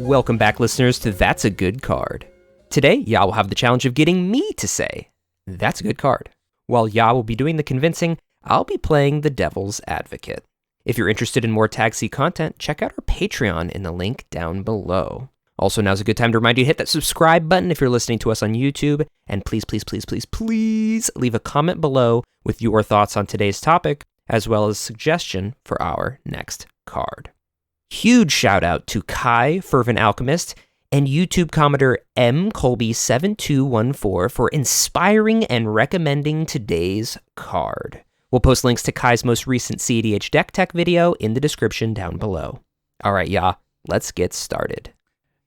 Welcome back, listeners, to That's a Good Card. Today, Ya will have the challenge of getting me to say, "That's a good card." While Ya will be doing the convincing, I'll be playing the devil's advocate. If you're interested in more Tag C content, check out our Patreon in the link down below. Also, now's a good time to remind you to hit that subscribe button if you're listening to us on YouTube, and please leave a comment below with your thoughts on today's topic, as well as suggestion for our next card. Huge shout out to Kai, Fervent Alchemist, and YouTube commenter mcolby7214 for inspiring and recommending today's card. We'll post links to Kai's most recent CEDH deck tech video in the description down below. All right, Ya, let's get started.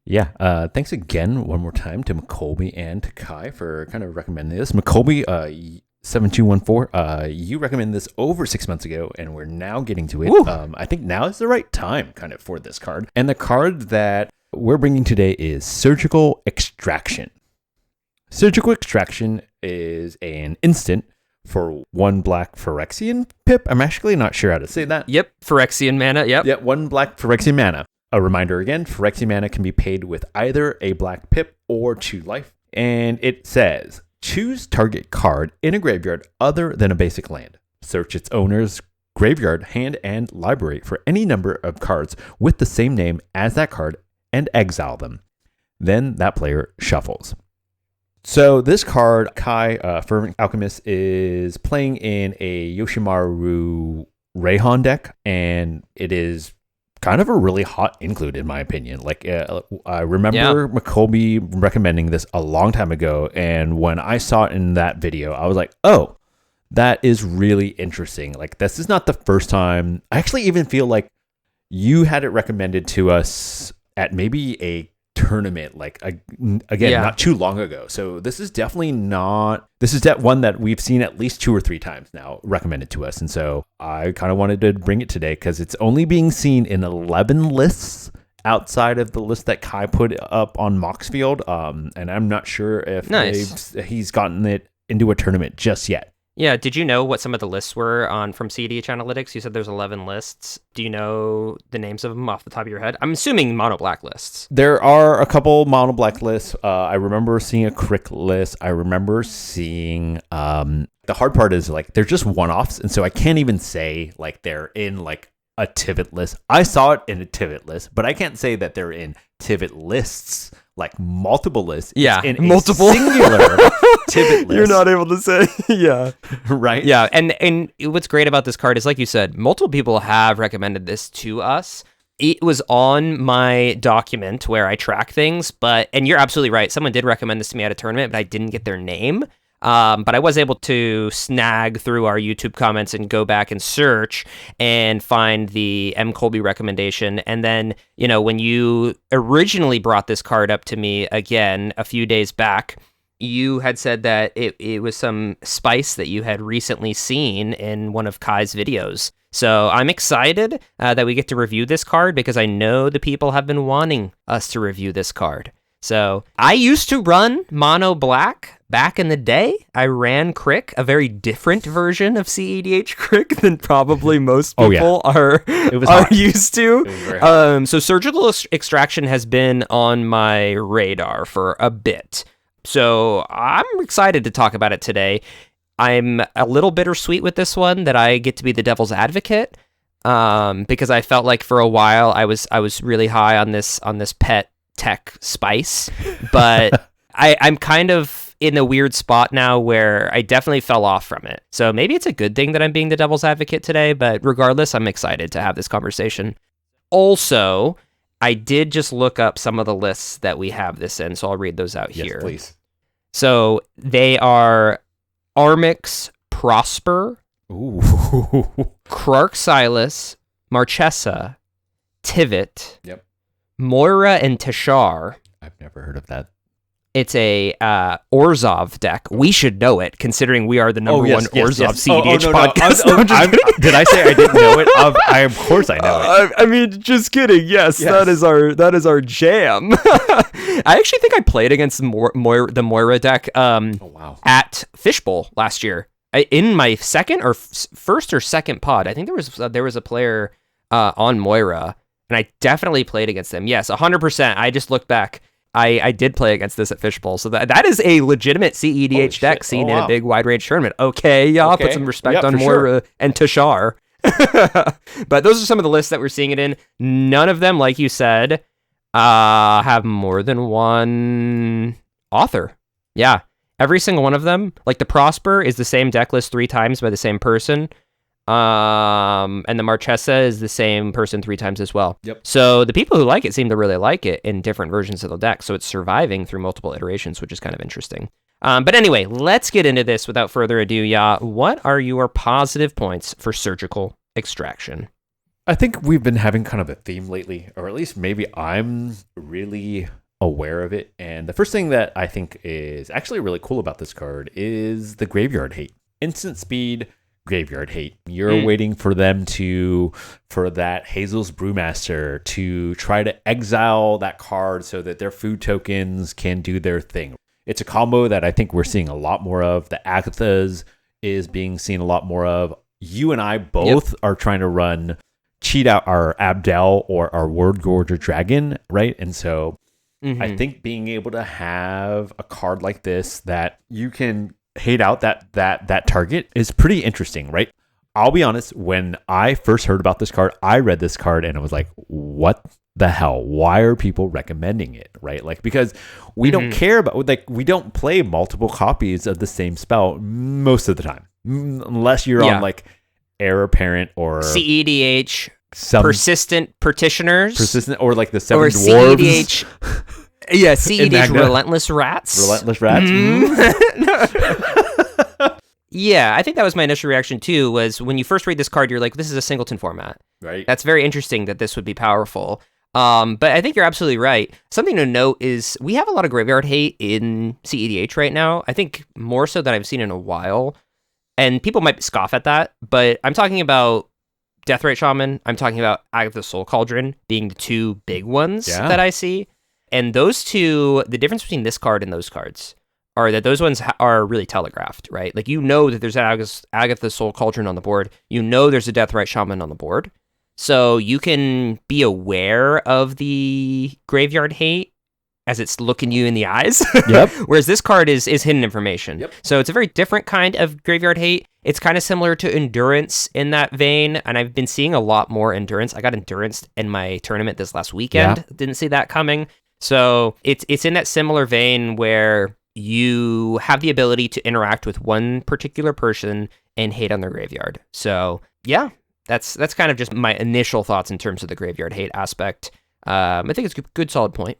Yeah, thanks again one more time to McColby and to Kai for kind of recommending this. McColby, 7214, you recommended this over 6 months ago, and we're now getting to it. I think now is the right time kind of for this card. And the card that we're bringing today is Surgical Extraction. Surgical Extraction is an instant for 1 black Phyrexian Pip. I'm actually not sure how to say that. Yep, Phyrexian mana, yep. Yeah, 1 black Phyrexian mana. A reminder again, Phyrexian mana can be paid with either a black Pip or 2 life. And it says, choose target card in a graveyard other than a basic land. Search its owner's graveyard, hand, and library for any number of cards with the same name as that card and exile them. Then that player shuffles. So this card, Kai, Fervent Alchemist, is playing in a Yoshimaru Reihan deck, and it is kind of a really hot include, in my opinion. Like, I remember McColby recommending this a long time ago, and when I saw it in that video, I was like, oh, that is really interesting. Like, this is not the first time. I actually even feel like you had it recommended to us at maybe a tournament, like, not too long ago. So this is definitely not, this is one that we've seen at least 2 or 3 times now recommended to us. And so I kind of wanted to bring it today because it's only being seen in 11 lists outside of the list that Kai put up on Moxfield. And I'm not sure if he's gotten it into a tournament just yet. Yeah, did you know what some of the lists were from CEDH Analytics? You said there's 11 lists. Do you know the names of them off the top of your head? I'm assuming mono black lists. There are a couple mono black lists. I remember seeing a Crick list. I remember seeing the hard part is like they're just one-offs, and so I can't even say like they're in like a Tivit list. I saw it in a Tivit list, but I can't say that they're in Tivit lists, like multiple lists. Yeah, in multiple a singular Tivit list. You're not able to say, yeah. Right? Yeah, and what's great about this card is, like you said, multiple people have recommended this to us. It was on my document where I track things, and you're absolutely right. Someone did recommend this to me at a tournament, but I didn't get their name. But I was able to snag through our YouTube comments and go back and search and find the M. Colby recommendation. And then, when you originally brought this card up to me again a few days back, you had said that it was some spice that you had recently seen in one of Kai's videos. So I'm excited that we get to review this card because I know the people have been wanting us to review this card. So I used to run mono black back in the day. I ran Crick, a very different version of CEDH Crick than probably most people are used to. So Surgical Extraction has been on my radar for a bit. So I'm excited to talk about it today. I'm a little bittersweet with this one that I get to be the devil's advocate because I felt like for a while I was really high on this pet tech spice, but I'm kind of in a weird spot now where I definitely fell off from it. So maybe it's a good thing that I'm being the devil's advocate today, but regardless, I'm excited to have this conversation. Also, I did just look up some of the lists that we have this in, so I'll read those out here. Yes, please. So they are Armix Prosper, Krark Silas, Marchesa, Tivit, Moira and Tashar. I've never heard of that. It's a Orzhov deck. We should know it, considering we are the number one Orzhov CEDH podcast. Did I say I didn't know it? Of course I know it. I mean, just kidding. Yes, that is our jam. I actually think I played against the Moira deck at Fishbowl last year. In my first or second pod. I think there was a player on Moira. and I definitely played against them. Yes, 100%. I just looked back. I did play against this at Fishbowl, so that is a legitimate CEDH deck seen in a big wide range tournament. Okay, y'all, put some respect on Moira and Tashar. But those are some of the lists that we're seeing it in. None of them, like you said, have more than one author. Yeah, every single one of them. Like the Prosper is the same deck list 3 times by the same person. And the Marchesa is the same person 3 times as well. Yep. So the people who like it seem to really like it in different versions of the deck. So it's surviving through multiple iterations, which is kind of interesting. But anyway, let's get into this without further ado. Yeah, what are your positive points for Surgical Extraction? I think we've been having kind of a theme lately, or at least maybe I'm really aware of it. And the first thing that I think is actually really cool about this card is the Graveyard Hate. Instant speed, Graveyard Hate. You're waiting for them for that Hazel's Brewmaster to try to exile that card so that their food tokens can do their thing. It's a combo that I think we're seeing a lot more of. The Agathas is being seen a lot more of. You and I both are trying to cheat out our Abdel or our Word Gorger Dragon, right? And so I think being able to have a card like this that you can hate out that target is pretty interesting, right? I'll be honest, when I first heard about this card, I read this card and I was like, what the hell? Why are people recommending it, right? Like, because we don't care about, like, we don't play multiple copies of the same spell most of the time, unless you're on like Heir Apparent or CEDH, Persistent Petitioners, or like the Seven or Dwarves. CEDH. Yeah, CEDH Relentless Rats. Yeah, I think that was my initial reaction too, was when you first read this card, you're like, this is a singleton format. Right. That's very interesting that this would be powerful. But I think you're absolutely right. Something to note is we have a lot of Graveyard Hate in CEDH right now. I think more so than I've seen in a while. And people might scoff at that, but I'm talking about Deathrite Shaman. I'm talking about Agatha Soul Cauldron being the 2 big ones that I see. And those 2, the difference between this card and those cards are that those ones are really telegraphed, right? Like, you know that there's an Agatha Soul Cauldron on the board. You know there's a Deathrite Shaman on the board. So you can be aware of the Graveyard Hate as it's looking you in the eyes. Yep. Whereas this card is hidden information. Yep. So it's a very different kind of Graveyard Hate. It's kind of similar to Endurance in that vein, and I've been seeing a lot more Endurance. I got Endurance in my tournament this last weekend. Yeah. Didn't see that coming. So it's in that similar vein where you have the ability to interact with one particular person and hate on their graveyard. So yeah, that's kind of just my initial thoughts in terms of the Graveyard Hate aspect. I think it's a good solid point.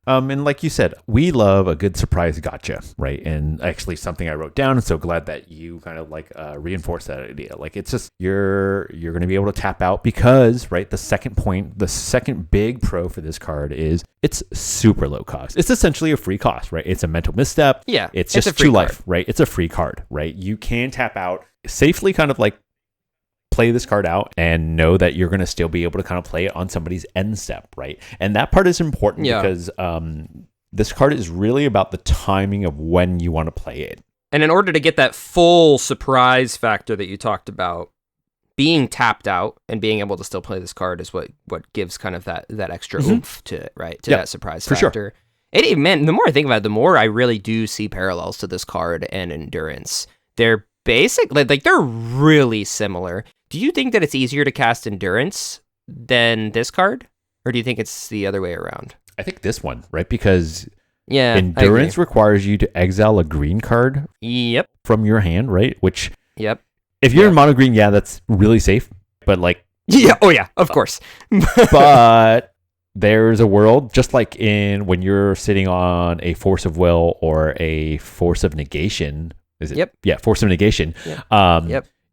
And like you said, we love a good surprise gotcha, right? And actually something I wrote down. I'm so glad that you kind of like reinforced that idea. Like, it's just, you're going to be able to tap out because, right, the second big pro for this card is it's super low cost. It's essentially a free cost, right? It's a mental misstep. Yeah. It's just 2 life, right? It's a free card, right? You can tap out safely, kind of like play this card out and know that you're going to still be able to kind of play it on somebody's end step, right? And that part is important because this card is really about the timing of when you want to play it. And in order to get that full surprise factor that you talked about, being tapped out and being able to still play this card is what gives kind of that extra oomph to it, right? To that surprise factor. Sure. Man, the more I think about it, the more I really do see parallels to this card and Endurance. They're basic, like they're really similar. Do you think that it's easier to cast Endurance than this card? Or do you think it's the other way around? I think this one, right? Because Endurance requires you to exile a green card from your hand, right? Which, if you're in mono green, that's really safe. But like... of course. But there's a world, just like when you're sitting on a Force of Will or a Force of Negation... Is it? Yeah, Force of Negation.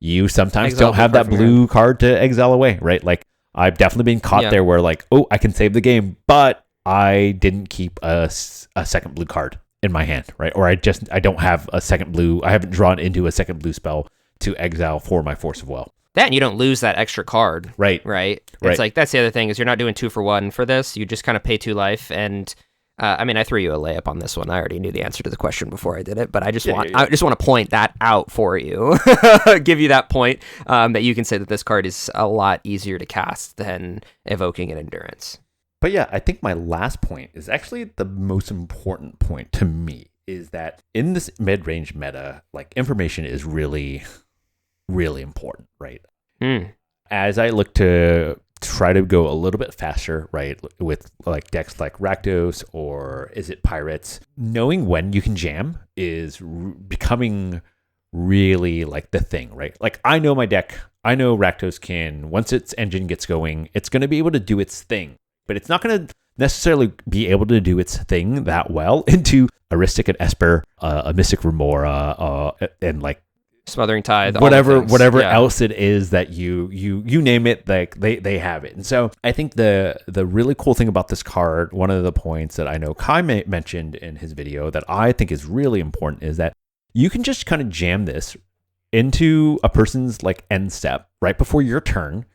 You sometimes don't have that blue card to exile away, right? Like, I've definitely been caught there where like, oh, I can save the game, but I didn't keep a second blue card in my hand, right? Or I don't have a second blue. I haven't drawn into a second blue spell to exile for my Force of Will. That, and you don't lose that extra card. Right. It's like, that's the other thing, is you're not doing 2 for 1 for this. You just kind of pay 2 life, and I mean, I threw you a layup on this one. I already knew the answer to the question before I did it, but I just Yeah. I just want to point that out for you, give you that point that you can say that this card is a lot easier to cast than evoking an endurance. But yeah, I think my last point is actually the most important point to me, is that in this mid-range meta, like, information is really, really important, right? As I look to try to go a little bit faster, right, with like decks like Rakdos or is it Pirates, knowing when you can jam is becoming really like the thing, right? Like, I know my deck, I know Rakdos can, once its engine gets going, it's going to be able to do its thing, but it's not going to necessarily be able to do its thing that well into Aristic and Esper, a Mystic Remora, and like Smothering Tithe, whatever else it is that you name it, like they have it. And so I think the really cool thing about this card, one of the points that I know Kai mentioned in his video that I think is really important, is that you can just kind of jam this into a person's like end step right before your turn.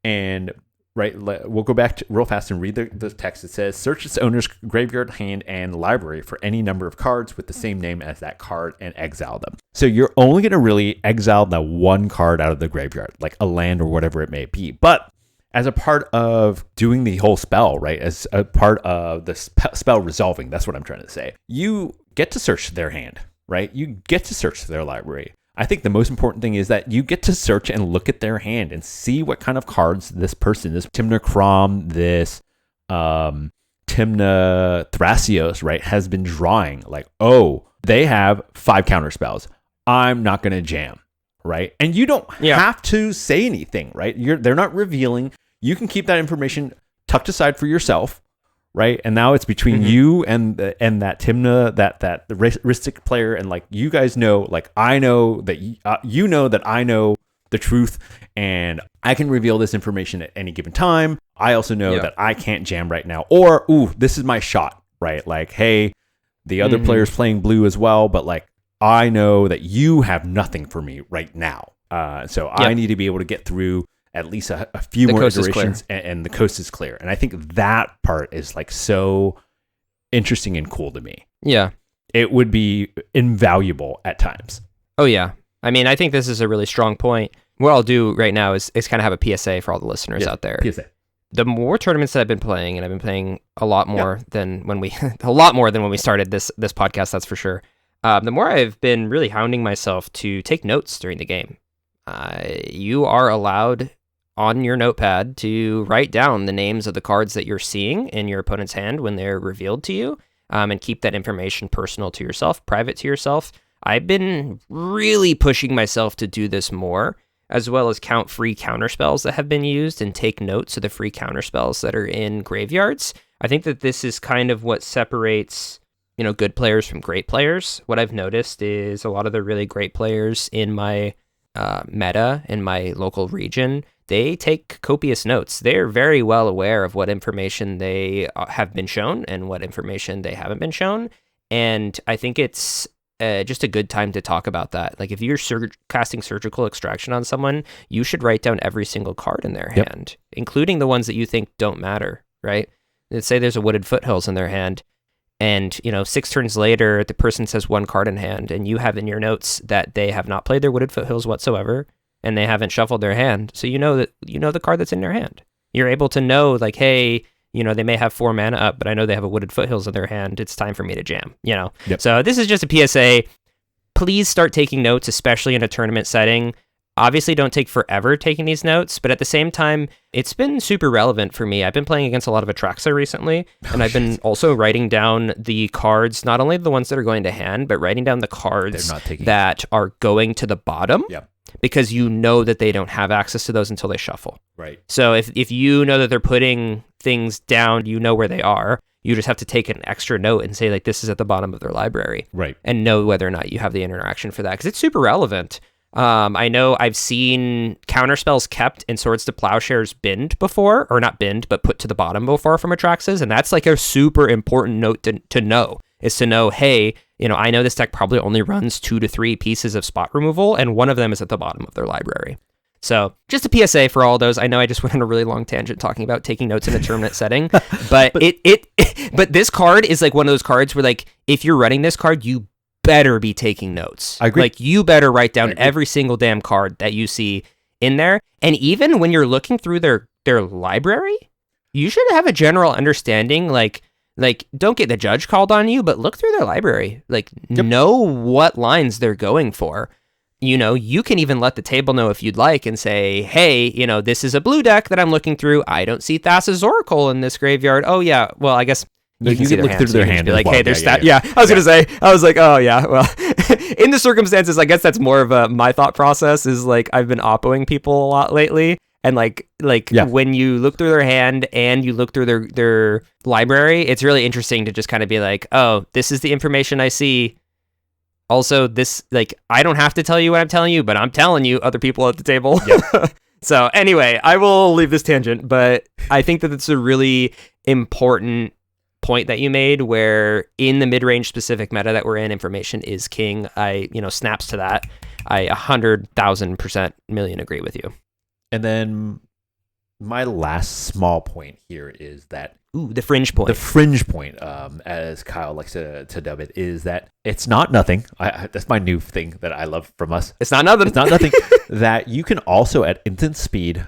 And we'll go back real fast and read the text. It says, search its owner's graveyard, hand, and library for any number of cards with the same name as that card and exile them. So you're only going to really exile that one card out of the graveyard, like a land or whatever it may be. But as a part of doing the whole spell, right, as a part of the spell resolving, that's what I'm trying to say, you get to search their hand, right? You get to search their library. I think the most important thing is that you get to search and look at their hand and see what kind of cards this person, this Timna Krom, this Timna Thrasios, right, has been drawing. Like, oh, they have 5 counter spells. I'm not going to jam, right? And you don't have to say anything, right? They're not revealing. You can keep that information tucked aside for yourself, right? And now it's between you and that Timna, that the Ristic player, and like, you guys know, like, I know that you know that I know the truth, and I can reveal this information at any given time. I also know that I can't jam right now, or this is my shot, right? Like, hey, the other player's playing blue as well, but like, I know that you have nothing for me right now, so I need to be able to get through at least a few more iterations, and the coast is clear. And I think that part is like so interesting and cool to me. Yeah. It would be invaluable at times. Oh, yeah. I mean, I think this is a really strong point. What I'll do right now is kind of have a PSA for all the listeners out there. PSA. The more tournaments that I've been playing, and I've been playing a lot more than when we started this podcast, that's for sure. The more I've been really hounding myself to take notes during the game. You are allowed on your notepad to write down the names of the cards that you're seeing in your opponent's hand when they're revealed to you, and keep that information personal to yourself, private to yourself. I've been really pushing myself to do this more, as well as count free counterspells that have been used and take notes of the free counterspells that are in graveyards. I think that this is kind of what separates, good players from great players. What I've noticed is a lot of the really great players in my meta, in my local region, they take copious notes. They're very well aware of what information they have been shown and what information they haven't been shown. And I think it's just a good time to talk about that. Like, if you're casting surgical extraction on someone, you should write down every single card in their hand, including the ones that you think don't matter, right? Let's say there's a Wooded Foothills in their hand, and 6 turns later, the person says 1 card in hand, and you have in your notes that they have not played their Wooded Foothills whatsoever, and they haven't shuffled their hand. So the card that's in their hand. You're able to know, like, hey, they may have 4 mana up, but I know they have a Wooded Foothills in their hand. It's time for me to jam, So this is just a PSA. Please start taking notes, especially in a tournament setting. Obviously, don't take forever taking these notes, but at the same time, it's been super relevant for me. I've been playing against a lot of Atraxa recently, and I've been also writing down the cards, not only the ones that are going to hand, but writing down the cards that are going to the bottom, because you know that they don't have access to those until they shuffle. Right. So if you know that they're putting things down, you know where they are. You just have to take an extra note and say, like, this is at the bottom of their library. Right. And know whether or not you have the interaction for that, because it's super relevant. I know I've seen counterspells kept in Swords to Plowshares binned before, or not binned, but put to the bottom before from Atraxas, and that's like a super important note to know, is to know, hey, I know this deck probably only runs 2 to 3 pieces of spot removal, and one of them is at the bottom of their library. So just a PSA for all those. I know I just went on a really long tangent talking about taking notes in a tournament setting, but but this card is like one of those cards where like if you're running this card, you better be taking notes. I agree. Like you better write down every single damn card that you see in there. And even when you're looking through their library, you should have a general understanding, like don't get the judge called on you, but look through their library. Like know what lines they're going for. You know, you can even let the table know if you'd like and say, hey, you know, this is a blue deck that I'm looking through. I don't see Thassa's Oracle in this graveyard. Oh, yeah. Well, I guess you can see look through their hand. Be like, well. hey, there's that. Yeah, I was going to say, I was like, oh, yeah. Well, in the circumstances, I guess that's more of my thought process is like I've been oppoing people a lot lately. And like when you look through their hand and you look through their library, it's really interesting to just kind of be like, oh, this is the information I see. Also, this, like, I don't have to tell you what I'm telling you, but I'm telling you, other people at the table. Yep. So anyway, I will leave this tangent, but I think that it's a really important point that you made where in the mid-range specific meta that we're in, information is king. Snaps to that. I 100,000% million agree with you. And then my last small point here is that the fringe point. The fringe point, as Kyle likes to dub it, is that it's not nothing. That's my new thing that I love from us. It's not nothing. It's not nothing. That you can also, at instant speed,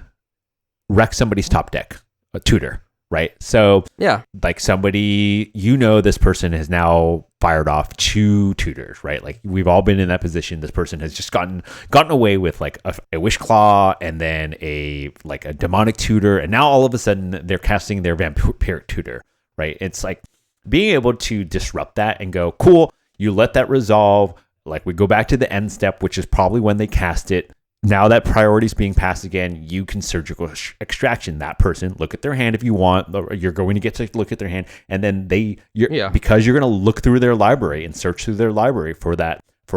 wreck somebody's top deck, a tutor, right? So, yeah, like somebody, this person has now fired off 2 tutors, right? Like we've all been in that position. This person has just gotten away with like a wish claw and then a demonic tutor, and now all of a sudden they're casting their vampiric tutor, right? It's like being able to disrupt that and go, cool, you let that resolve. Like we go back to the end step, which is probably when they cast it. Now that priority is being passed again, you can surgical extraction that person. Look at their hand if you want. You're going to get to look at their hand, and then because you're going to look through their library and search through their library for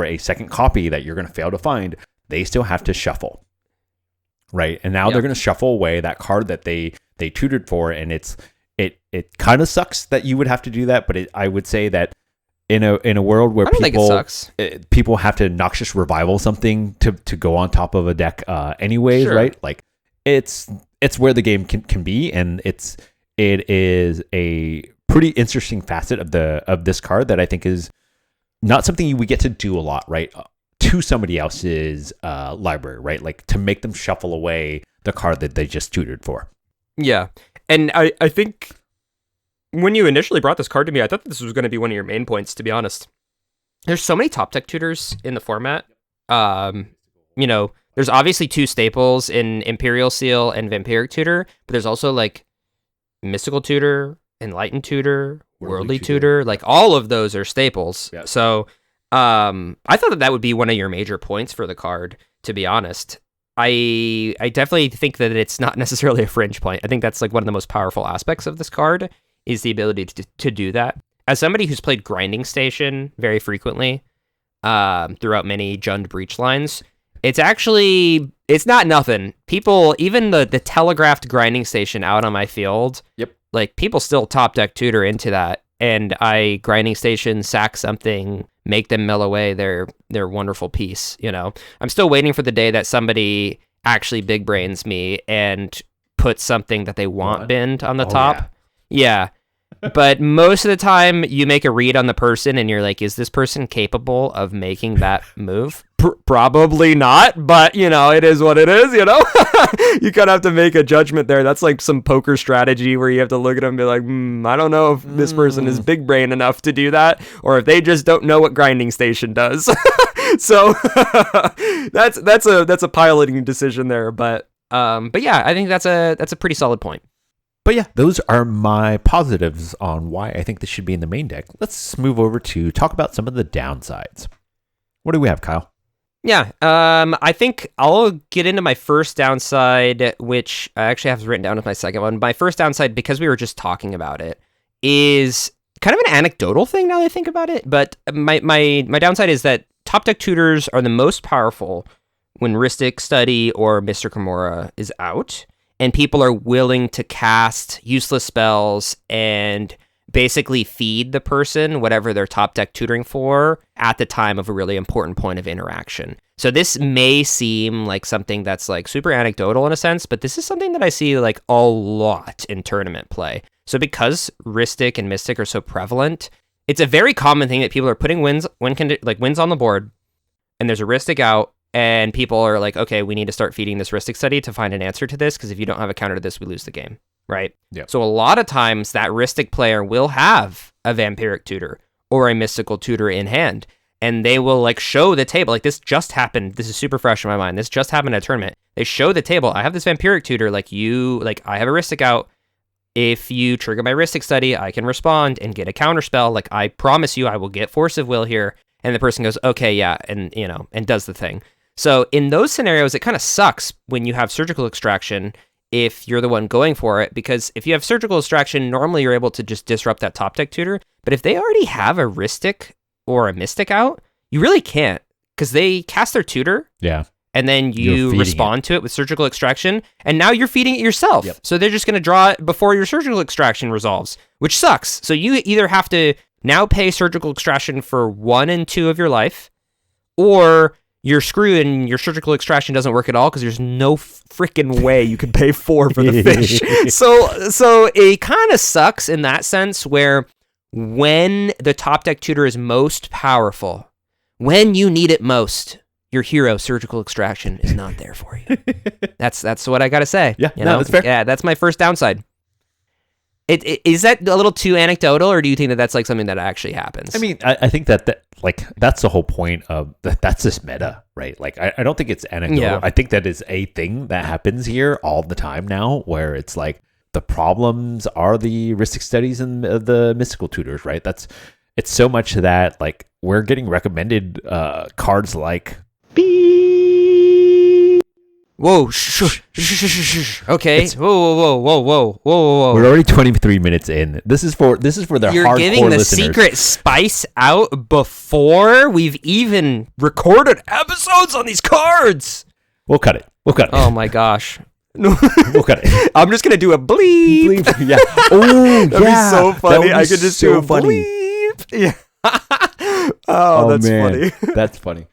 a second copy that you're going to fail to find. They still have to shuffle, right? And now they're going to shuffle away that card that they tutored for, and it kind of sucks that you would have to do that. But I would say that in a world where people have to noxious revival something to go on top of a deck anyways, sure. Right? Like it's where the game can be, and it is a pretty interesting facet of this card that I think is not something we get to do a lot, right? To somebody else's library, right? Like to make them shuffle away the card that they just tutored for. Yeah, and I think when you initially brought this card to me, I thought this was going to be one of your main points, to be honest. There's so many top deck tutors in the format. There's obviously 2 staples in Imperial Seal and Vampiric Tutor, but there's also like Mystical Tutor, Enlightened Tutor, Worldly Tutor. Like all of those are staples. Yeah. So I thought that would be one of your major points for the card, to be honest. I definitely think that it's not necessarily a fringe point. I think that's like one of the most powerful aspects of this card is the ability to do that. As somebody who's played Grinding Station very frequently throughout many Jund Breach lines, it's not nothing. People, even the telegraphed Grinding Station out on my field, like people still top deck tutor into that, and I Grinding Station, sack something, make them mill away their wonderful piece. I'm still waiting for the day that somebody actually big brains me and puts something that they want binned on the top. Yeah. But most of the time you make a read on the person and you're like, is this person capable of making that move? Probably not, but it is what it is, you kind of have to make a judgment there. That's like some poker strategy where you have to look at them and be like, I don't know if this person is big brain enough to do that, or if they just don't know what Grinding Station does. So that's a piloting decision there. But yeah, I think that's a pretty solid point. But yeah, those are my positives on why I think this should be in the main deck. Let's move over to talk about some of the downsides. What do we have, Kyle? Yeah, I think I'll get into my first downside, which I actually have written down as my second one. My first downside, because we were just talking about it, is kind of an anecdotal thing now that I think about it. But my downside is that top deck tutors are the most powerful when Rhystic Study or Mr. Kimura is out, and people are willing to cast useless spells and basically feed the person whatever they're top deck tutoring for at the time of a really important point of interaction. So this may seem like something that's like super anecdotal in a sense, but this is something that I see like a lot in tournament play. So because Rhystic and Mystic are so prevalent, it's a very common thing that people are putting wins on the board, and there's a Rhystic out, and people are like, okay, we need to start feeding this Rhystic study to find an answer to this, because if you don't have a counter to this, we lose the game, right? Yeah. So a lot of times that Rhystic player will have a Vampiric Tutor or a Mystical Tutor in hand, and they will like show the table. Like this just happened. This is super fresh in my mind. This just happened at a tournament. They show the table. I have this Vampiric Tutor. I have a Rhystic out. If you trigger my Rhystic study, I can respond and get a counter spell. Like I promise you, I will get Force of Will here. And the person goes, okay, yeah, and and does the thing. So in those scenarios, it kind of sucks when you have Surgical Extraction if you're the one going for it, because if you have Surgical Extraction, normally you're able to just disrupt that top deck tutor. But if they already have a Rhystic or a Mystic out, you really can't, because they cast their tutor. Yeah. And then you respond to it with Surgical Extraction, and now you're feeding it yourself. Yep. So they're just going to draw it before your Surgical Extraction resolves, which sucks. So you either have to now pay Surgical Extraction for 1 and 2 of your life, or you're screwed and your Surgical Extraction doesn't work at all because there's no freaking way you can pay 4 for the fish. So it kind of sucks in that sense, where when the top deck tutor is most powerful, when you need it most, your hero Surgical Extraction is not there for you. That's what I gotta say. Yeah, that's fair. Yeah, that's my first downside. Is that a little too anecdotal, or do you think that that's like something that actually happens? I mean, I think that like that's the whole point of that's this meta, right? Like I don't think it's anecdotal. Yeah. I think that is a thing that happens here all the time now, where it's like the problems are the Rhystic studies and the mystical tutors, right? It's so much that like we're getting recommended cards like Whoa, okay. Whoa. We're already 23 minutes in. This is for the hardcore listeners. You're giving the secret spice out before we've even recorded episodes on these cards. We'll cut it. Oh my gosh. We'll cut it. I'm just gonna do a bleep. Yeah. Oh, that'd be so funny. I could just do a bleep. Yeah. Oh, that's man. funny. That's funny.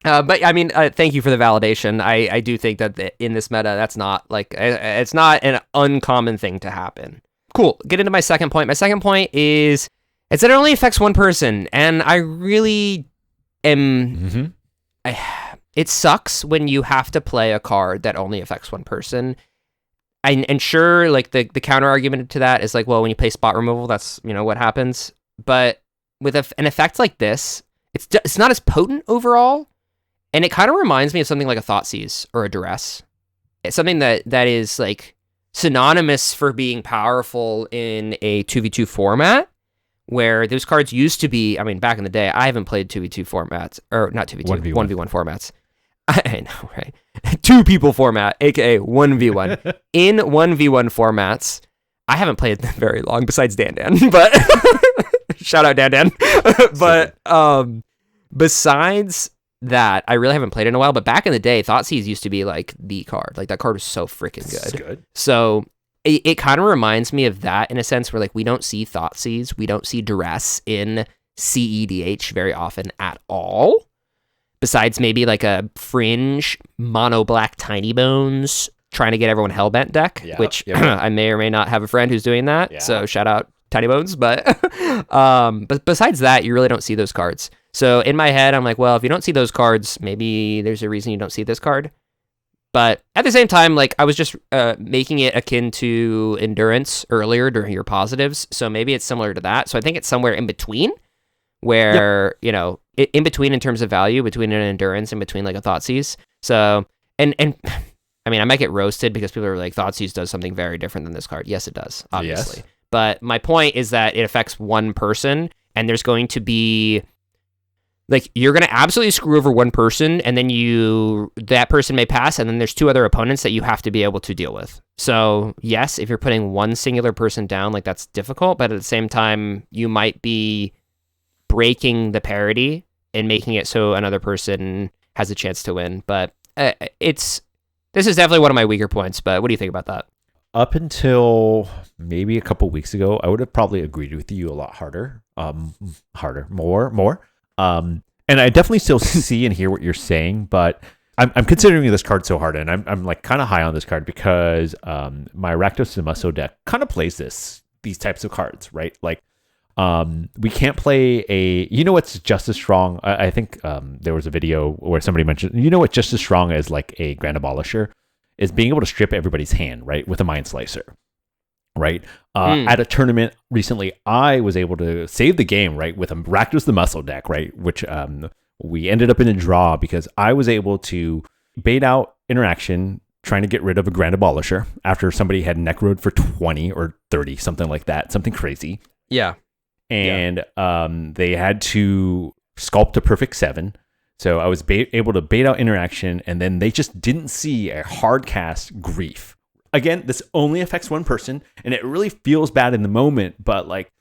But I mean, thank you for the validation. I do think that in this meta, that's not like it's not an uncommon thing to happen. Cool. Get into my second point. My second point is it's that it only affects one person, and I really am. It sucks when you have to play a card that only affects one person. And sure, like the counter argument to that is like, well, when you play spot removal, that's what happens. But with an effect like this, it's not as potent overall. And it kind of reminds me of something like a Thoughtseize or a Duress. It's something that is like synonymous for being powerful in a 2v2 format, where those cards used to be, I mean, back in the day, I haven't played 2v2 formats, or not 2v2, 1v1 formats. I know, right? 2 people format, aka 1v1. In 1v1 formats, I haven't played them very long, besides Dan, but shout out Dan. But besides that, I really haven't played it in a while. But back in the day, Thoughtseize used to be like the card. Like that card was so freaking good. So it kind of reminds me of that in a sense, where like we don't see Thoughtseize, we don't see Duress in CEDH very often at all. Besides maybe like a fringe mono black Tiny Bones trying to get everyone Hellbent deck, which I may or may not have a friend who's doing that. Yeah. So shout out Tiny Bones. But besides that, you really don't see those cards. So in my head, I'm like, well, if you don't see those cards, maybe there's a reason you don't see this card. But at the same time, like I was just making it akin to Endurance earlier during your positives. So maybe it's similar to that. So I think it's somewhere in between, where, in between in terms of value, between an Endurance and between like a Thoughtseize. So, and I mean, I might get roasted because people are like, Thoughtseize does something very different than this card. Yes, it does, obviously. Yes. But my point is that it affects one person, and there's going to be, like, you're going to absolutely screw over one person, and then that person may pass, and then there's 2 other opponents that you have to be able to deal with. So, yes, if you're putting one singular person down, like, that's difficult, but at the same time, you might be breaking the parity and making it so another person has a chance to win. But this is definitely one of my weaker points, but what do you think about that? Up until maybe a couple weeks ago, I would have probably agreed with you a lot more. And I definitely still see and hear what you're saying, but I'm considering this card so hard, and I'm like kind of high on this card because my Rakdos Zamasu deck kind of plays these types of cards, right? Like, we can't play what's just as strong. I think there was a video where somebody mentioned, what's just as strong as like a Grand Abolisher is being able to strip everybody's hand, right, with a Mind Slicer, right? At a tournament recently, I was able to save the game, right, with a Rakdos the Muscle deck, right, which we ended up in a draw because I was able to bait out interaction, trying to get rid of a Grand Abolisher after somebody had Necroed for 20 or 30, something like that, something crazy. Yeah. And they had to sculpt a perfect 7. So I was able to bait out interaction, and then they just didn't see a hard cast Grief. Again, this only affects one person, and it really feels bad in the moment, but like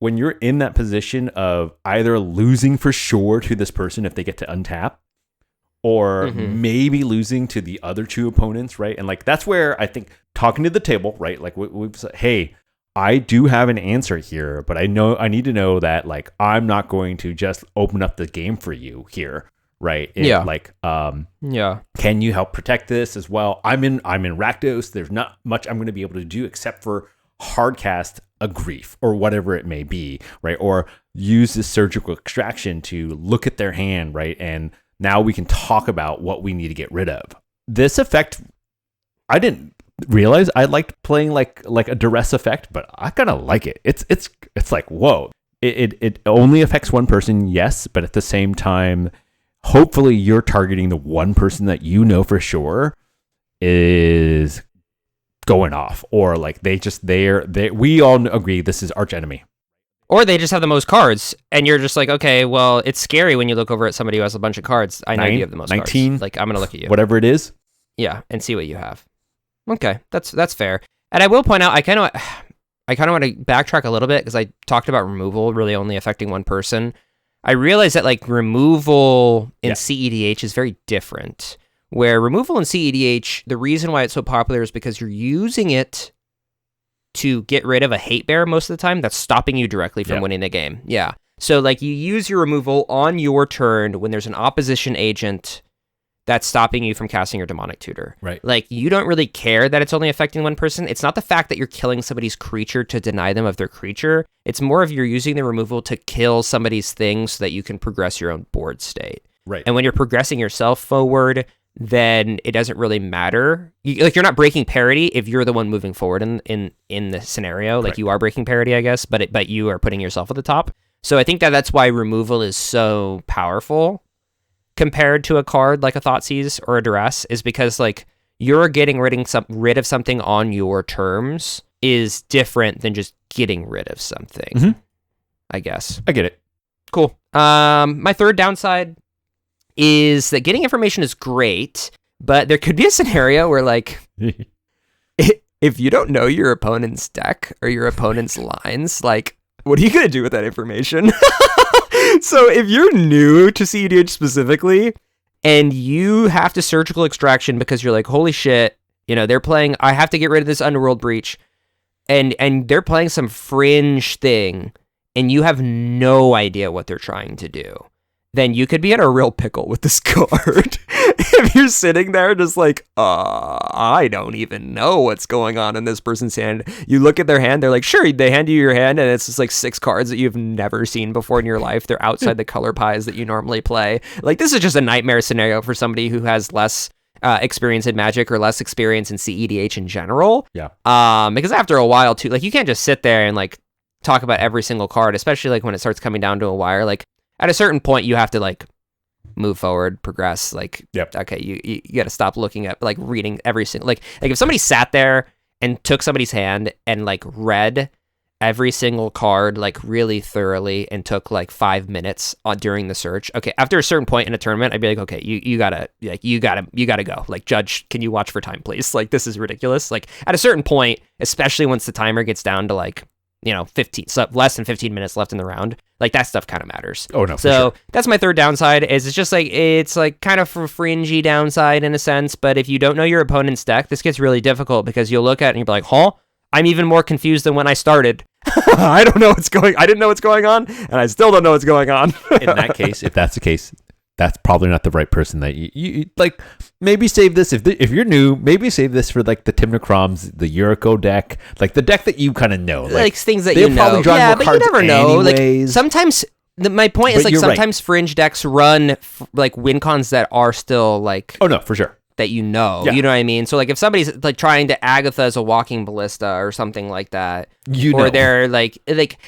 when you're in that position of either losing for sure to this person if they get to untap, or maybe losing to the other two opponents, right? And like that's where I think talking to the table, right? Like we've said, hey, I do have an answer here, but I need to know that like I'm not going to just open up the game for you here, right? Like can you help protect this as well? I'm in Rakdos. There's not much I'm going to be able to do except for hardcast a Grief or whatever it may be, right? Or use this surgical extraction to look at their hand, right? And now we can talk about what we need to get rid of. This effect, I didn't realize I liked playing like a duress effect, but I kind of like it. It's like, whoa. It only affects one person, yes, but at the same time, hopefully you're targeting the one person that you know for sure is going off, or like we all agree this is arch enemy. Or they just have the most cards, and you're just like, okay, well, it's scary when you look over at somebody who has a bunch of cards. I know you have the most 19, cards. Like, I'm going to look at you. Whatever it is. Yeah, and see what you have. Okay, that's fair. And I will point out, I kind of want to backtrack a little bit, because I talked about removal really only affecting one person. I realized that, like, removal in CEDH is very different. Where removal in CEDH, the reason why it's so popular is because you're using it to get rid of a hate bear most of the time that's stopping you directly from winning the game. Yeah. So like you use your removal on your turn when there's an opposition agent that's stopping you from casting your demonic tutor. Right. Like you don't really care that it's only affecting one person. It's not the fact that you're killing somebody's creature to deny them of their creature. It's more of you're using the removal to kill somebody's thing so that you can progress your own board state. Right. And when you're progressing yourself forward, then it doesn't really matter. You're not breaking parity if you're the one moving forward in the scenario. Like you are breaking parity, I guess, but you are putting yourself at the top. So I think that's why removal is so powerful compared to a card like a Thoughtseize or a Duress, is because like you're getting rid of something on your terms is different than just getting rid of something. I guess. I get it. Cool. My third downside is that getting information is great, but there could be a scenario where, like, if you don't know your opponent's deck or your opponent's lines, like, what are you going to do with that information? So if you're new to CEDH specifically, and you have to surgical extraction because you're like, holy shit, they're playing, I have to get rid of this Underworld Breach, and they're playing some fringe thing, and you have no idea what they're trying to do, then you could be in a real pickle with this card. If you're sitting there just like, I don't even know what's going on in this person's hand. You look at their hand, they're like, sure, they hand you your hand, and it's just like 6 cards that you've never seen before in your life. They're outside the color pies that you normally play. Like, this is just a nightmare scenario for somebody who has less experience in Magic or less experience in CEDH in general. Yeah. Because after a while, too, like, you can't just sit there and, like, talk about every single card, especially, like, when it starts coming down to a wire. Like, at a certain point, you have to, like, move forward, progress. Like, okay, you got to stop looking at, like, reading every single, like if somebody sat there and took somebody's hand and, like, read every single card, like, really thoroughly and took, like, 5 minutes during the search. Okay, after a certain point in a tournament, I'd be like, okay, you gotta go. Like, judge, can you watch for time, please? Like, this is ridiculous. Like, at a certain point, especially once the timer gets down to, like, 15, so less than 15 minutes left in the round, like, that stuff kind of matters. Oh, no. So that's my third downside, is it's just like, it's like kind of a fringy downside in a sense, but if you don't know your opponent's deck, this gets really difficult because you'll look at it and you'll be like, I'm even more confused than when I started. I don't know what's going. I didn't know what's going on, and I still don't know what's going on. In that case, if that's the case, that's probably not the right person that you like. Maybe save this if you're new. Maybe save this for like the Tim Necrom's, the Yuriko deck, like the deck that you kind of know, like things that they're you probably know. drawing Yeah, more but you cards never know. anyways. Like sometimes. My point is But like you're right. sometimes fringe decks run like win cons that are still like Oh no, for sure. that you know. Yeah. You know what I mean? So like if somebody's like trying to Agatha as a walking ballista or something like that, You or know. they're like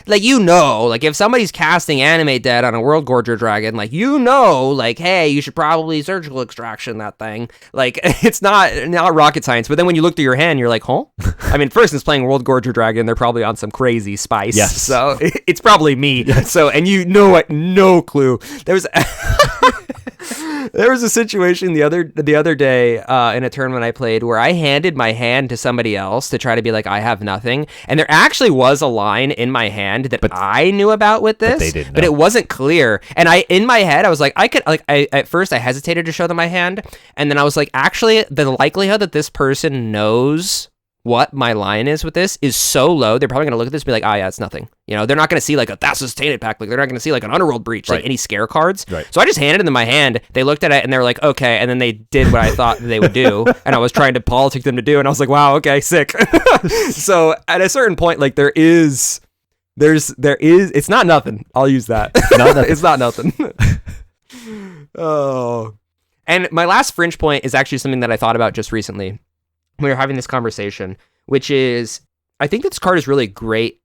you know, like if somebody's casting Animate Dead on a World Gorger Dragon, like you know, like hey, you should probably surgical extraction that thing. Like it's not rocket science. But then when you look through your hand, you're like, huh? I mean, first it's playing World Gorger Dragon. They're probably on some crazy spice. Yes. So it's probably me. Yes. So and you know what? No clue. There was. There was a situation the other day in a tournament I played where I handed my hand to somebody else to try to be like, I have nothing. And there actually was a line in my hand that I knew about with this, they didn't but know. it wasn't clear. And in my head, I was like, at first I hesitated to show them my hand. And then I was like, actually, the likelihood that this person knows what my line is with this is so low, they're probably going to look at this and be like, yeah, it's nothing. You know, they're not going to see like a Thassa's Tainted Pack. Like, they're not going to see like an Underworld Breach, like any scare cards. Right. So I just handed them my hand. They looked at it and they were like, okay. And then they did what I thought they would do. And I was trying to politic them to do. And I was like, wow, okay, sick. So at a certain point, like it's not nothing. I'll use that. It's not nothing. Oh. And my last fringe point is actually something that I thought about just recently. We were having this conversation, which is, I think this card is really great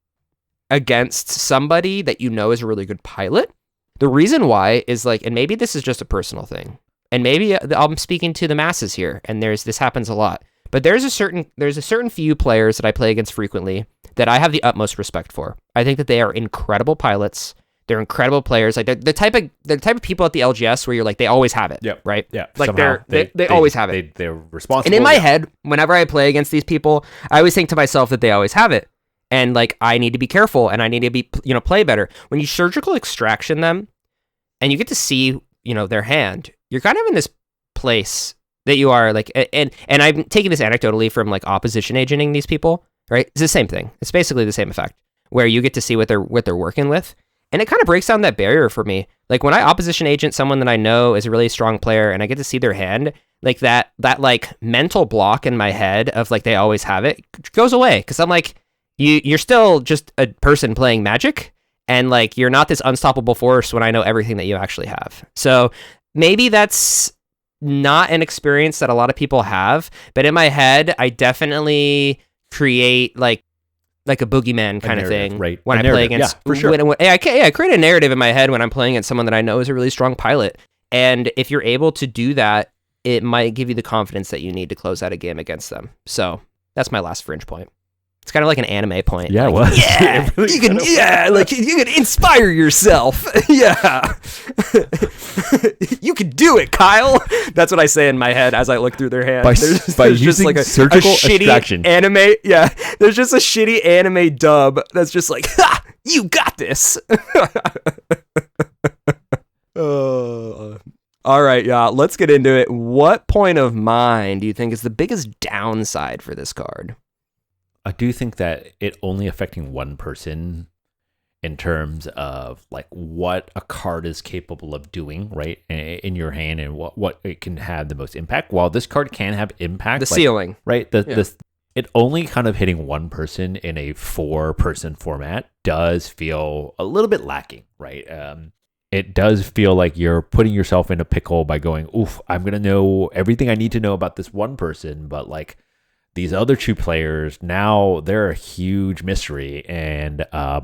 against somebody that you know is a really good pilot. The reason why is like, and maybe this is just a personal thing, and maybe I'm speaking to the masses here, and this happens a lot, but there's a certain few players that I play against frequently that I have the utmost respect for. I think that they are incredible pilots. They're incredible players. Like they're the type of people at the LGS where you're like, they always have it. Yep. Right. Yeah. Like somehow they always have it. They're responsible. And in my head, whenever I play against these people, I always think to myself that they always have it. And like, I need to be careful and I need to be, play better. When you surgical extraction them and you get to see, their hand, you're kind of in this place that you are like, and I'm taking this anecdotally from like opposition agenting these people, right? It's the same thing. It's basically the same effect where you get to see what they're working with. And it kind of breaks down that barrier for me. Like when I opposition agent someone that I know is a really strong player and I get to see their hand, like that like mental block in my head of like they always have it goes away. Cause I'm like, you're still just a person playing Magic and like you're not this unstoppable force when I know everything that you actually have. So maybe that's not an experience that a lot of people have, but in my head, I definitely create like a boogeyman kind of thing, right? When I play against, for sure. I create a narrative in my head when I'm playing against someone that I know is a really strong pilot. And if you're able to do that, it might give you the confidence that you need to close out a game against them. So that's my last fringe point. It's kind of like an anime point. Yeah, like, it was. Yeah, Really you can. Yeah, like you can inspire yourself. Yeah, you can do it, Kyle. That's what I say in my head as I look through their hand. By there's using just like a surgical shitty extraction. anime. Yeah, there's just a shitty anime dub that's just like, ha, you got this. All right, yeah, let's get into it. What point of mind do you think is the biggest downside for this card? I do think that it only affecting one person in terms of like what a card is capable of doing, right, in your hand and what it can have the most impact. While this card can have impact, The ceiling. right? It only kind of hitting one person in a 4-person format does feel a little bit lacking, right? It does feel like you're putting yourself in a pickle by going, oof, I'm going to know everything I need to know about this one person, but like these other 2 players, now they're a huge mystery. And I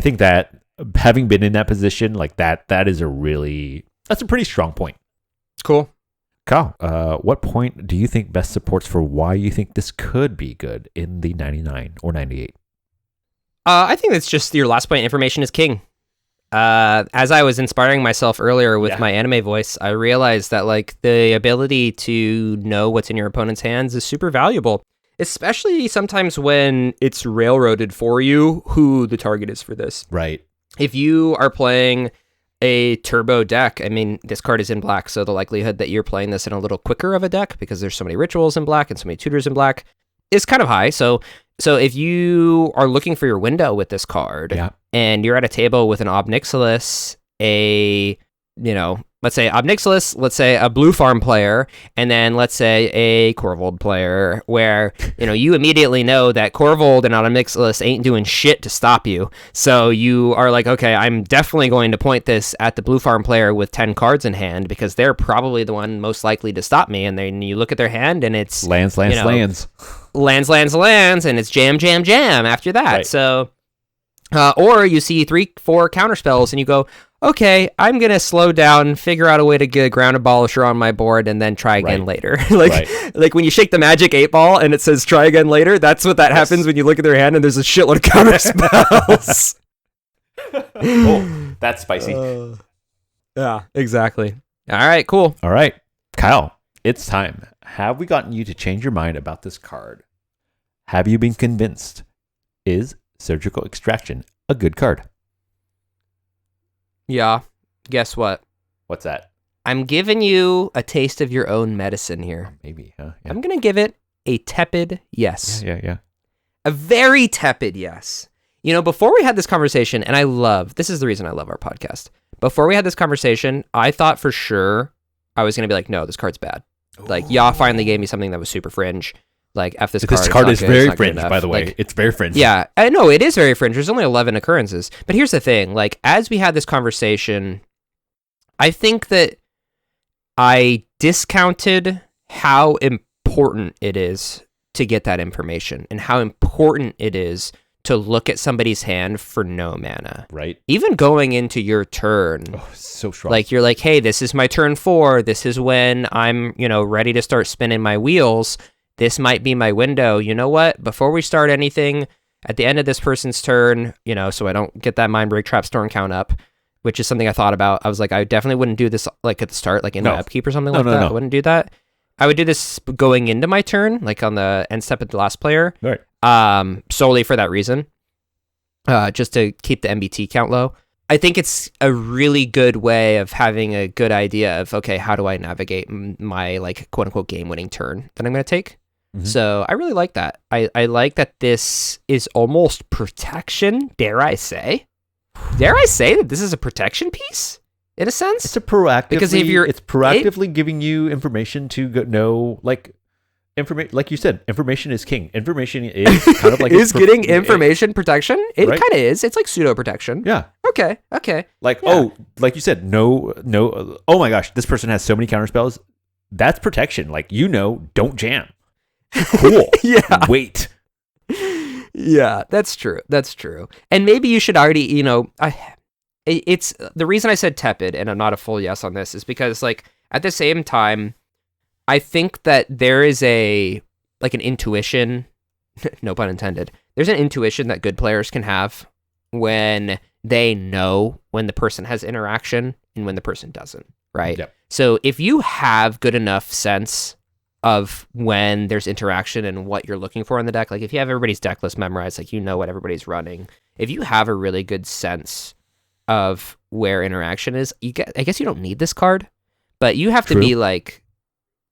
think that having been in that position, like that's a pretty strong point. Cool. Kyle, what point do you think best supports for why you think this could be good in the 99 or 98? I think it's just your last point, information is king. As I was inspiring myself earlier with my anime voice, I realized that like the ability to know what's in your opponent's hands is super valuable, especially sometimes when it's railroaded for you who the target is for this. Right. If you are playing a turbo deck, I mean, this card is in black, so the likelihood that you're playing this in a little quicker of a deck because there's so many rituals in black and so many tutors in black is kind of high. So So if you are looking for your window with this card, Yeah. and you're at a table with an Obnixilis, let's say Obnixilis, let's say a Blue Farm player, and then let's say a Corvold player, where, you immediately know that Corvold and Obnixilis ain't doing shit to stop you. So you are like, okay, I'm definitely going to point this at the Blue Farm player with 10 cards in hand, because they're probably the one most likely to stop me. And then you look at their hand, and it's lands, lands, and it's jam, jam, jam after that. Right. So, or you see 3-4 counter spells, and you go, okay, I'm going to slow down, figure out a way to get a ground abolisher on my board, and then try again later. Like when you shake the magic 8-ball and it says try again later, that's what happens when you look at their hand and there's a shitload of counter spells. Oh, that's spicy. Yeah, exactly. All right, cool. All right, Kyle, it's time. Have we gotten you to change your mind about this card? Have you been convinced? Is Surgical Extraction a good card? Yeah. Guess what? What's that? I'm giving you a taste of your own medicine here. Maybe, huh? Yeah. I'm going to give it a tepid yes. Yeah. A very tepid yes. Before we had this conversation, and this is the reason I love our podcast. Before we had this conversation, I thought for sure I was going to be like, no, this card's bad. Like, Yaw finally gave me something that was super fringe. Like, F this card. This card is good, very fringe, by the way. Like, it's very fringe. Yeah, I know it is very fringe. There's only 11 occurrences. But here's the thing. Like, as we had this conversation, I think that I discounted how important it is to get that information and how important it is to look at somebody's hand for no mana. Right. Even going into your turn. Oh, so strong. Like, you're like, hey, this is my turn 4. This is when I'm, ready to start spinning my wheels. This might be my window. You know what? Before we start anything, at the end of this person's turn, so I don't get that Mind Break Trap Storm count up, which is something I thought about. I was like, I definitely wouldn't do this like at the start, like in my upkeep or something like that. I wouldn't do that. I would do this going into my turn, like on the end step of the last player, right? Solely for that reason, just to keep the MBT count low. I think it's a really good way of having a good idea of, okay, how do I navigate my like quote unquote game winning turn that I'm going to take? Mm-hmm. So I really like that. I like that this is almost protection. Dare I say that this is a protection piece in a sense? It's a proactively, because if it's proactively giving you information to know, like, like you said, information is king. Information is kind of like is getting information protection. It kind of is. It's like pseudo-protection. Yeah. Okay. Like, yeah. Like you said, no. Oh my gosh, this person has so many counter spells. That's protection. Like, don't jam. Cool. Yeah. Wait. Yeah, that's true. And maybe you should already, it's the reason I said tepid, and I'm not a full yes on this, is because like at the same time, I think that there is an intuition, no pun intended. There's an intuition that good players can have when they know when the person has interaction and when the person doesn't, right? Yep. So if you have good enough sense of when there's interaction and what you're looking for in the deck, like if you have everybody's deck list memorized, like what everybody's running, if you have a really good sense of where interaction is, I guess you don't need this card, but you have to be like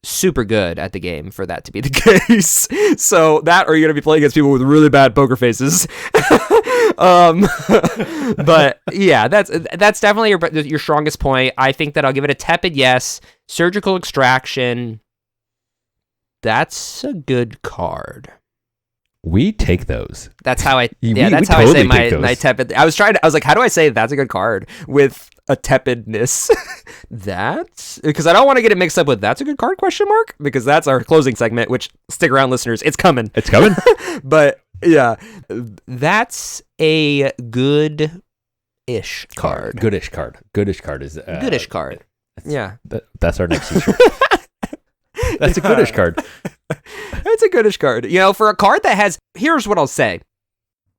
super good at the game for that to be the case. So that, or you're gonna be playing against people with really bad poker faces. But yeah, that's definitely your strongest point. I think that I'll give it a tepid yes. Surgical Extraction, that's a good card. We take those. That's how I. Yeah, that's how totally I say my tepid. I was like, how do I say that's a good card with a tepidness? That's because I don't want to get it mixed up with that's a good card ? Because that's our closing segment. Which, stick around, listeners. It's coming. But yeah, that's a good-ish card. Goodish card. Goodish card is goodish card. Yeah, that's our next t-shirt. That's a goodish card. It's a goodish card. For a card that has, here's what I'll say.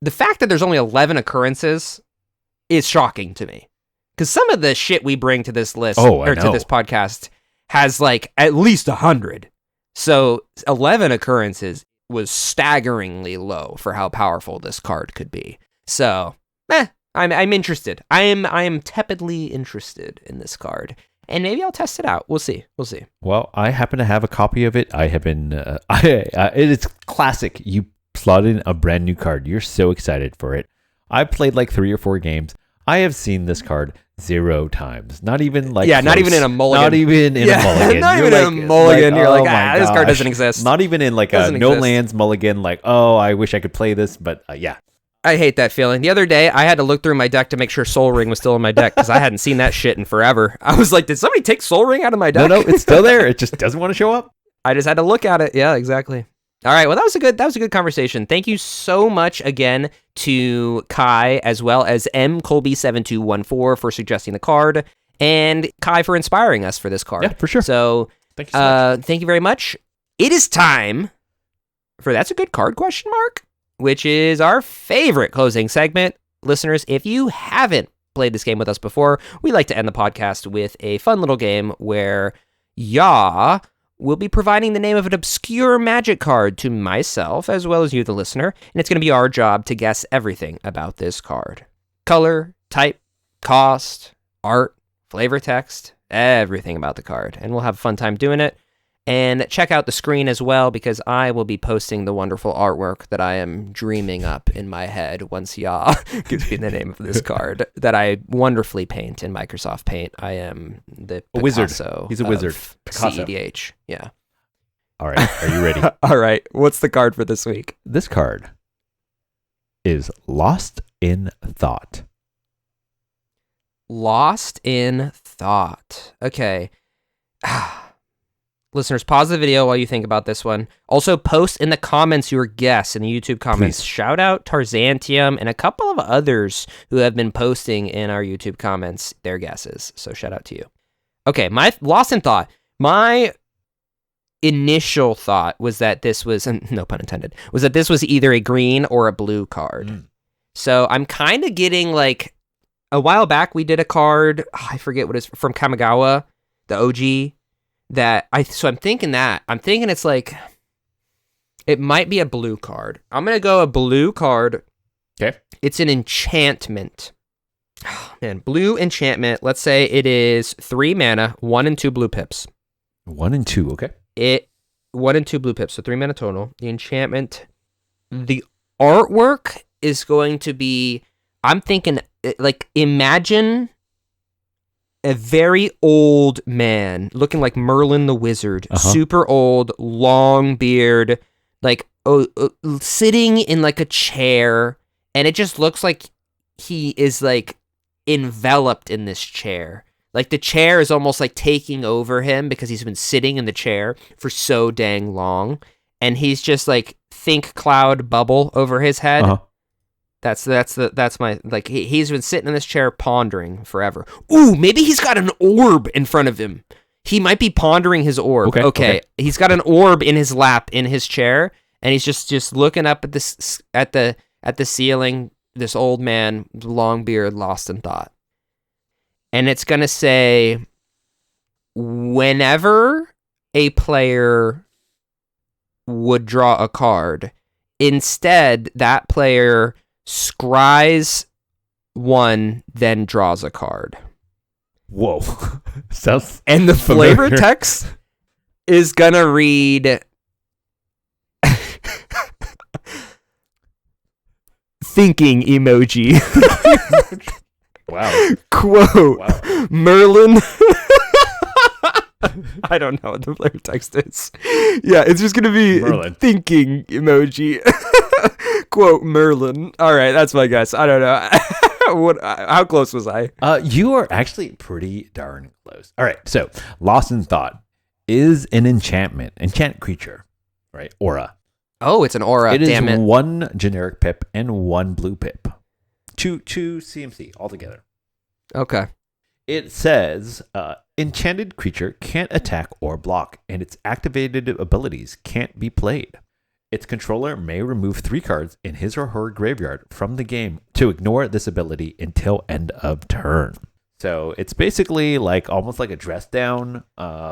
The fact that there's only 11 occurrences is shocking to me. Because some of the shit we bring to this list, to this podcast, has like at least 100. So 11 occurrences was staggeringly low for how powerful this card could be. So, I'm interested. I am tepidly interested in this card. And maybe I'll test it out. We'll see. Well, I happen to have a copy of it. I have been. It's classic. You slot in a brand new card. You're so excited for it. I've played like 3 or 4 games. I have seen this card 0 times. Not even like not even in a mulligan. Not even in a mulligan. Not even in a mulligan. You're like, this card doesn't exist. Not even in like a no lands mulligan. Like, oh, I wish I could play this, but yeah. I hate that feeling. The other day, I had to look through my deck to make sure Soul Ring was still in my deck because I hadn't seen that shit in forever. I was like, did somebody take Soul Ring out of my deck? No, it's still there. It just doesn't want to show up. I just had to look at it. Yeah, exactly. All right. Well, that was a good conversation. Thank you so much again to Kai as well as mcolby7214 for suggesting the card and Kai for inspiring us for this card. Yeah, for sure. So thank you so much. Thank you very much. It is time for That's a Good Card ? Which is our favorite closing segment. Listeners, if you haven't played this game with us before, we like to end the podcast with a fun little game where will be providing the name of an obscure Magic card to myself as well as you, the listener, and it's going to be our job to guess everything about this card. Color, type, cost, art, flavor text, everything about the card, and we'll have a fun time doing it. And check out the screen as well, because I will be posting the wonderful artwork that I am dreaming up in my head once gives me the name of this card that I wonderfully paint in Microsoft Paint. I am the Picasso. He's a wizard. Picasso. CEDH. Yeah. All right. Are you ready? All right. What's the card for this week? This card is Lost in Thought. Lost in Thought. Okay. Listeners, pause the video while you think about this one. Also, post in the comments your guess in the YouTube comments. Please. Shout out Tarzantium and a couple of others who have been posting in our YouTube comments their guesses. So shout out to you. Okay, my Lost in Thought. My initial thought was that this was, no pun intended, was that this was either a green or a blue card. So I'm kind of getting like, a while back we did a card, I forget what it's from Kamigawa, the OG. So I'm thinking it's like, it might be a blue card. I'm going to go a blue card. Okay. It's an enchantment. Oh, man, blue enchantment. Let's say it is 3 mana, 1 and 2 blue pips. 1 and 2, okay. 1 and 2 blue pips, so 3 mana total. The enchantment, the artwork is going to be, I'm thinking, like, imagine a very old man looking like Merlin the Wizard, super old, long beard, like sitting in like a chair, and it just looks like he is like enveloped in this chair. Like the chair is almost like taking over him because he's been sitting in the chair for so dang long, and he's just like think cloud bubble over his head. That's my, like, he's been sitting in this chair pondering forever. Ooh, maybe he's got an orb in front of him. He might be pondering his orb. Okay. He's got an orb in his lap in his chair, and he's just looking up at this at the ceiling. This old man, long beard, lost in thought. And it's gonna say, whenever a player would draw a card, instead that player scries 1, then draws a card. Whoa. Sounds and the flavor text is gonna read thinking emoji. Wow. Quote, wow. Merlin. I don't know what the flavor text is. Yeah, it's just gonna be Merlin. Thinking emoji. Quote, Merlin. All right, that's my guess. I don't know. How close was I? You are actually pretty darn close. All right, so Lost in Thought is an enchant creature, right? Aura. Oh, it's an aura. It Damn is it. 1 generic pip and 1 blue pip. 2 CMC altogether. Okay. It says, enchanted creature can't attack or block, and its activated abilities can't be played. Its controller may remove 3 cards in his or her graveyard from the game to ignore this ability until end of turn. So it's basically like almost like a dress down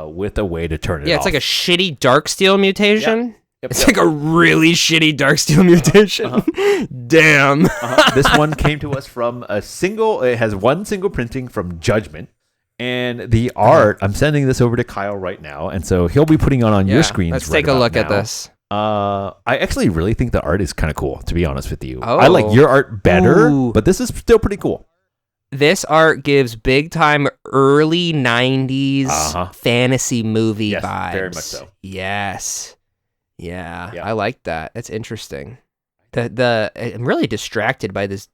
with a way to turn it off. Yeah, it's like a shitty Darksteel mutation. Yep. It's like a really shitty Darksteel mutation. Damn. This one came to us from it has 1 single printing from Judgment. And the art, I'm sending this over to Kyle right now. And so he'll be putting on your screens. Let's take a look at this. I actually really think the art is kind of cool, to be honest with you. Oh. I like your art better, Ooh. but this is still pretty cool. This art gives big time early 90s fantasy movie Yes, vibes. very much so. Yes. Yeah, Yeah. I like that. That's interesting. I'm really distracted by this.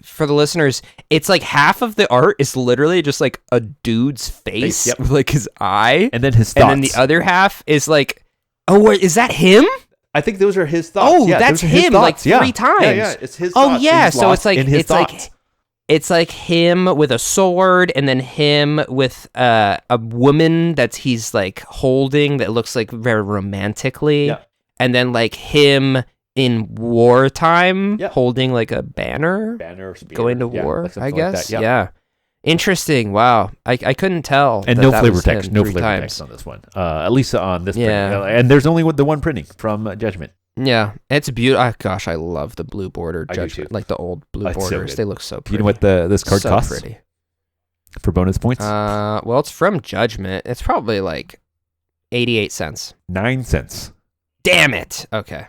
For the listeners, it's like half of the art is literally just like a dude's face, Yep. with like his eye, And then his thoughts. and then the other half is like, oh, wait, is that him? I think those are his thoughts. Oh, Yeah, that's those are his him, thoughts. like 3 times. Yeah, it's his Oh thoughts. yeah, He's so lost it's like in his it's thoughts. like it's like him with a sword, and then him with a woman that he's like holding that looks like very romantically, Yeah. and then like him in wartime Yeah. holding like a banner Banner, spear. going to Yeah, war. like I something like guess. that. Yeah. Interesting. Wow. I couldn't tell. And that no that flavor was text. him No 3 flavor times. text on this one. At least on this Yeah. printing. And there's only the one printing from Judgment. Yeah, it's beautiful. Oh, gosh, I love the blue border I do Judgment, too. like the old blue It's so borders. good. They look so pretty. Do you know what this card so costs pretty. for bonus points? Well, it's from Judgment. It's probably like 88 cents. 9 cents. Damn it. Okay.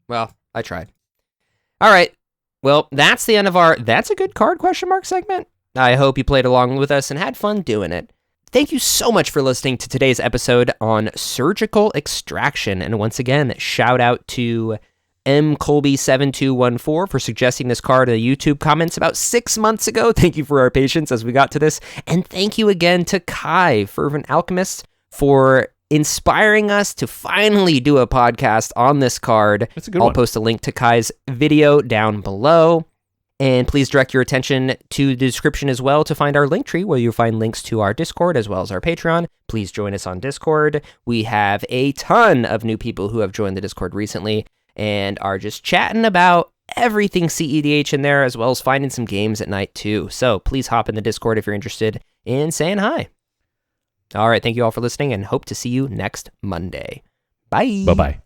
Well, I tried. All right. Well, that's the end of our "That's a good card?" segment. I hope you played along with us and had fun doing it. Thank you so much for listening to today's episode on surgical extraction. And once again, shout out to mcolby7214 for suggesting this card in the YouTube comments about 6 months ago. Thank you for our patience as we got to this. And thank you again to Kai, Fervent Alchemist, for inspiring us to finally do a podcast on this card. That's a good I'll one. post a link to Kai's video down below. And please direct your attention to the description as well to find our link tree, where you'll find links to our Discord as well as our Patreon. Please join us on Discord. We have a ton of new people who have joined the Discord recently and are just chatting about everything CEDH in there, as well as finding some games at night too. So please hop in the Discord if you're interested in saying hi. All right, thank you all for listening, and hope to see you next Monday. Bye. Bye-bye.